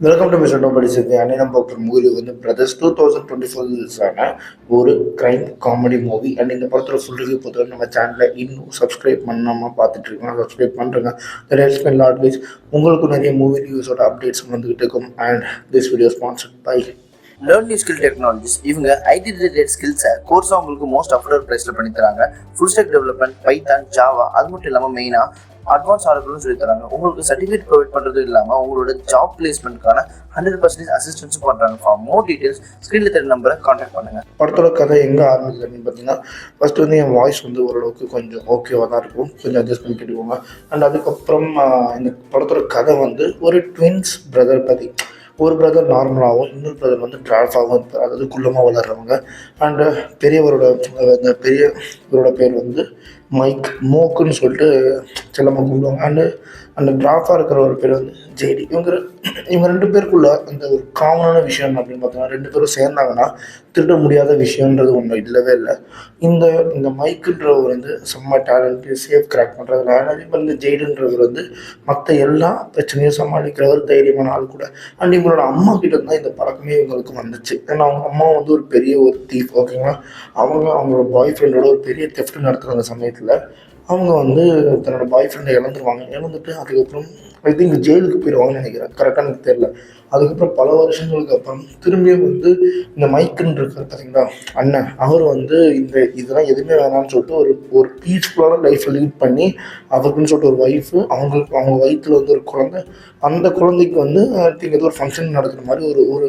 Welcome to mister nobody சித்தி அன்னையம் பார்க்குற movie வந்து பிரதர்ஸ் 2024 ஒரு கிரைம் காமெடி மூவி. அண்ட் இந்த படத்தோட ஃபுல் ரிவ்யூ பொறுத்தவரை நம்ம சேனலில் இன்னும் சப்ஸ்கிரைப் பண்ணாமல் பார்த்துட்டு இருக்கோம். சப்ஸ்கிரைப் பண்ணுறேங்க. ஹெல்ப்ஸ் அட்வைஸ் உங்களுக்கு நிறைய மூவி ரிவ்யூஸோட அப்டேட்ஸ் வந்துகிட்டு இருக்கும். And this video sponsored by learn new skill technologies. இவங்க ஐடி ரிலேட்டட் ஸ்கில்ஸை கோர்ஸாக உங்களுக்கு மோஸ்ட் அஃபோர்டபுள் ப்ரைஸில் பண்ணி தராங்க. Full stack development, Python, Java, அது மட்டும் இல்லாமல் மெயினாக அட்வான்ஸ் ஆர்டர்களும் சொல்லி தராங்க. உங்களுக்கு சர்டிஃபிகேட் ப்ரொவைட் பண்ணுறது இல்லாமல் உங்களோட ஜாப் பிளேஸ்மெண்ட்கான 100% அசிஸ்டன்ஸும் பண்ணுறாங்க. ஃபார் மோர் டீட்டெயில்ஸ் ஸ்க்ரீனில் தெரிய நம்பரை கான்டாக்ட் பண்ணுங்கள். படத்தோட கதை எங்கே ஆரம்பிக்குது அப்படின்னு பார்த்தீங்கன்னா, ஃபர்ஸ்ட் வந்து என் வாய்ஸ் வந்து ஓரளவுக்கு கொஞ்சம் ஓகேவாக தான் இருக்கும், கொஞ்சம் அட்ஜஸ்ட் பண்ணி கேட்டுக்கோங்க. அண்ட் அதுக்கப்புறம் இந்த படத்தோட கதை வந்து ஒரு ட்வின்ஸ் பிரதர் பற்றி. ஒரு பிரதர் நார்மலாகவும், இன்னொரு பிரதர் வந்து ட்ரால்ஃபாகவும் இருப்பார், அதாவது குள்ளமாக வளர்கிறவங்க. அண்டு இந்த பெரியவரோட பேர் வந்து மைக் மோக்குன்னு சொல்லிட்டு செல்லமாக கூப்பிடுவாங்க. அண்டு அந்த ட்ராஃபாக இருக்கிற ஒரு பேர் வந்து ஜேடி. இவங்க ரெண்டு பேருக்குள்ள அந்த ஒரு காமனான விஷயம் அப்படின்னு பார்த்தோம்னா, ரெண்டு பேரும் சேர்ந்தாங்கன்னா திருட முடியாத விஷயன்றது ஒன்று இல்லவே இல்லை. இந்த மைக்குன்றவர் வந்து செம்ம டேலண்ட்டு, சேஃப் கிராக் பண்ணுறதுனால. அதே மாதிரி இந்த ஜெய்டுன்றவர் வந்து மற்ற எல்லா பிரச்சனையும் சமாளிக்கிறவர், தைரியமான ஆள் கூட. அண்ட் இவங்களோட அம்மா கிட்ட இருந்தால் இந்த பழக்கமே இவங்களுக்கு வந்துச்சு. ஏன்னா அவங்க அம்மா வந்து ஒரு பெரிய ஒரு தீப், ஓகேங்களா. அவங்களோட பாய் ஃப்ரெண்டோட ஒரு பெரிய தெஃப்ட் நடத்துகிற அந்த சமயத்தில் அவங்க வந்து தன்னோட பாய் ஃப்ரெண்டை இழந்துட்டு அதுக்கப்புறம் ஐ திங்க் ஜெயிலுக்கு போயிடுவாங்கன்னு நினைக்கிறேன், கரெக்டாக எனக்கு தெரியல. அதுக்கப்புறம் பல வருஷங்களுக்கு அப்புறம் திரும்பியும் வந்து இந்த மைக்குன்னு இருக்கார் பார்த்தீங்களா அண்ணன், அவர் வந்து இதெல்லாம் எதுவுமே வேணாம்னு சொல்லிட்டு ஒரு பீஸ்ஃபுல்லான லைஃப்பை லீட் பண்ணி அவருக்குன்னு சொல்லிட்டு ஒரு ஒய்ஃபு, அவங்க வயிற்றில் வந்து ஒரு குழந்தை. அந்த குழந்தைக்கு வந்து ஐ திங்க் ஏதோ ஒரு ஃபங்க்ஷன் நடக்கிற மாதிரி ஒரு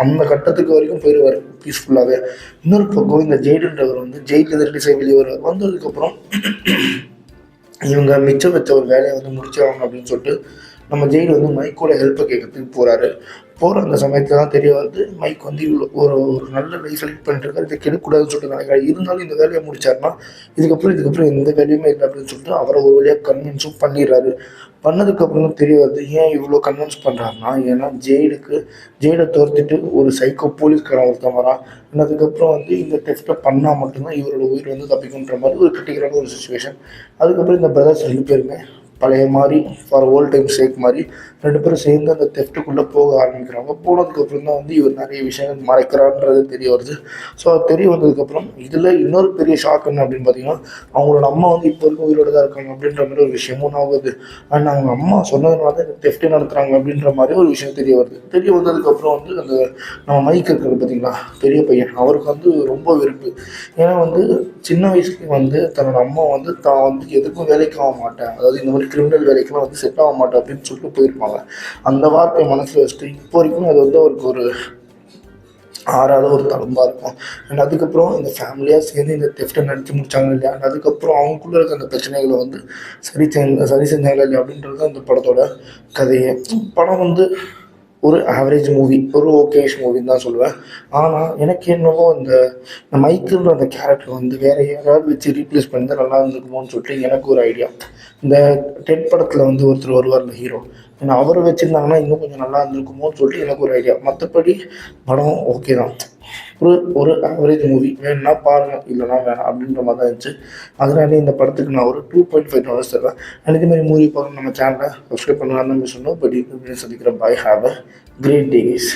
அந்த கட்டத்துக்கு வரைக்கும் போயிடுவார் பீஸ்ஃபுல்லாகவே. இன்னொரு பக்கம் இந்த ஜெயிலுன்றவர் வந்து ஜெயிலில் ரிலீஸ் ஆகி வெளியே வருவார். வந்ததுக்கப்புறம் இவங்க மிச்சம் வச்ச ஒரு வேலையை வந்து முடிச்சாங்க அப்படின்னு சொல்லிட்டு நம்ம ஜெயில் வந்து மைக்கோட ஹெல்ப்பை கேட்கறதுக்கு போகிற அந்த சமயத்தில் தான் தெரிய வருது மைக் வந்து இவ்வளோ ஒரு நல்ல லைஃப் லீட் பண்ணிட்டு இருக்காரு, இதை கெடுக்கூடாதுன்னு சொல்லிட்டு நினைக்கிறாரு. இருந்தாலும் இந்த வேலையை முடிச்சாருன்னா இதுக்கப்புறம் எந்த வேலையுமே இல்லை அப்படின்னு சொல்லிட்டு அவரை ஒரு வழியாக கன்வின்ஸும் பண்ணிடுறாரு. பண்ணதுக்கப்புறம் தான் தெரிய வருது ஏன் இவ்வளோ கன்வின்ஸ் பண்ணுறாருன்னா, ஏன்னா ஜெயிலை துரத்திட்டு ஒரு சைக்கோ போலீஸ்காரன் ஒருத்தன் வரான். அதுக்கப்புறம் வந்து இந்த டெஸ்ட்டை பண்ணால் மட்டும்தான் இவரோட உயிர் வந்து தப்பிக்குன்ற மாதிரி ஒரு கிரிட்டிக்கலான ஒரு சுச்சுவேஷன். அதுக்கப்புறம் இந்த பிரதர்ஸ் ரெண்டு பேருமே பழைய மாதிரி ஃபார் ஓல்ட் டைம் சேக் மாதிரி ரெண்டு பேரும் சேர்ந்து அந்த தெஃப்ட்டுக்குள்ளே போக ஆரம்பிக்கிறாங்க. போனதுக்கப்புறம் தான் வந்து இவர் நிறைய விஷயங்கள் மறைக்கிறான்றது தெரிய வருது. ஸோ அது தெரிய வந்ததுக்கப்புறம் இதில் இன்னொரு பெரிய ஷாக் என்ன அப்படின்னு பார்த்தீங்கன்னா, அவங்களோட அம்மா வந்து இப்போ வரைக்கும் உயிரோடு தான் இருக்காங்க அப்படின்ற மாதிரி ஒரு விஷயமும் ஆகுது. அண்ட் அவங்க அம்மா சொன்னதுனால தான் இந்த தெஃப்ட்டே நடத்துகிறாங்க அப்படின்ற மாதிரி ஒரு விஷயம் தெரிய வருது. தெரிய வந்ததுக்கப்புறம் வந்து அந்த நம்ம மைக் இருக்கிறது பார்த்தீங்களா பெரிய பையன், அவருக்கு வந்து ரொம்ப வெறுப்பு. ஏன்னா வந்து சின்ன வயசுக்கு வந்து தன்னோட அம்மா வந்து தான் வந்து எதுக்கும் வேலைக்கு ஆக மாட்டேன், அதாவது இந்த மாதிரி கிரிமினல் வேலைக்கெல்லாம் வந்து செட் ஆக மாட்டேன் அப்படின்னு சொல்லிட்டு போயிருப்பாங்க. அந்த வார்த்தையை மனசில் வச்சுட்டு இப்போ வரைக்கும் அது வந்து அவருக்கு ஒரு ஆறாத ஒரு தழும்பாக இருக்கும். அண்ட் அதுக்கப்புறம் இந்த ஃபேமிலியாக சேர்ந்து இந்த தெஃப்ட்டை நடத்தி முடிச்சாங்க இல்லையா, அண்ட் அதுக்கப்புறம் அவங்களுக்குள்ள இருக்க அந்த பிரச்சனைகளை வந்து சரி செஞ்சாங்க இல்லையா அப்படின்றது தான் இந்த படத்தோட கதையே. படம் வந்து ஒரு ஆவரேஜ் மூவி, ஒரு ஓகேஷ் மூவின்னு தான் சொல்லுவேன். ஆனால் எனக்கு என்னவோ இந்த மைக்குன்ற அந்த கேரக்டர் வந்து வேறு யாராவது வச்சு ரீப்ளேஸ் பண்ணி தான் நல்லா இருந்திருக்குமோன்னு சொல்லிட்டு எனக்கு ஒரு ஐடியா. இந்த டெட் படத்தில் வந்து ஒருத்தர் வருவார்ல ஹீரோ, ஏன்னா அவர் வச்சுருந்தாங்கன்னா இன்னும் கொஞ்சம் நல்லா இருந்திருக்குமோன்னு சொல்லிட்டு எனக்கு ஒரு ஐடியா. மற்றபடி படம் ஓகே தான், ஒரு ஆவரேஜ் மூவி. வேணும்னா பாருங்கள், இல்லைனா வேணாம் அப்படின்ற மாதிரி தான் இருந்துச்சு. அதனாலே இந்த படத்துக்கு நான் ஒரு 2.5 தருவேன். அண்ட் இதேமாதிரி மூவி பார்க்கணும் நம்ம சேனலை சப்ஸ்கிரைப் பண்ணலாம் தான் சொன்னோம். பட் சந்திக்கிறேன். Bye, have a great days.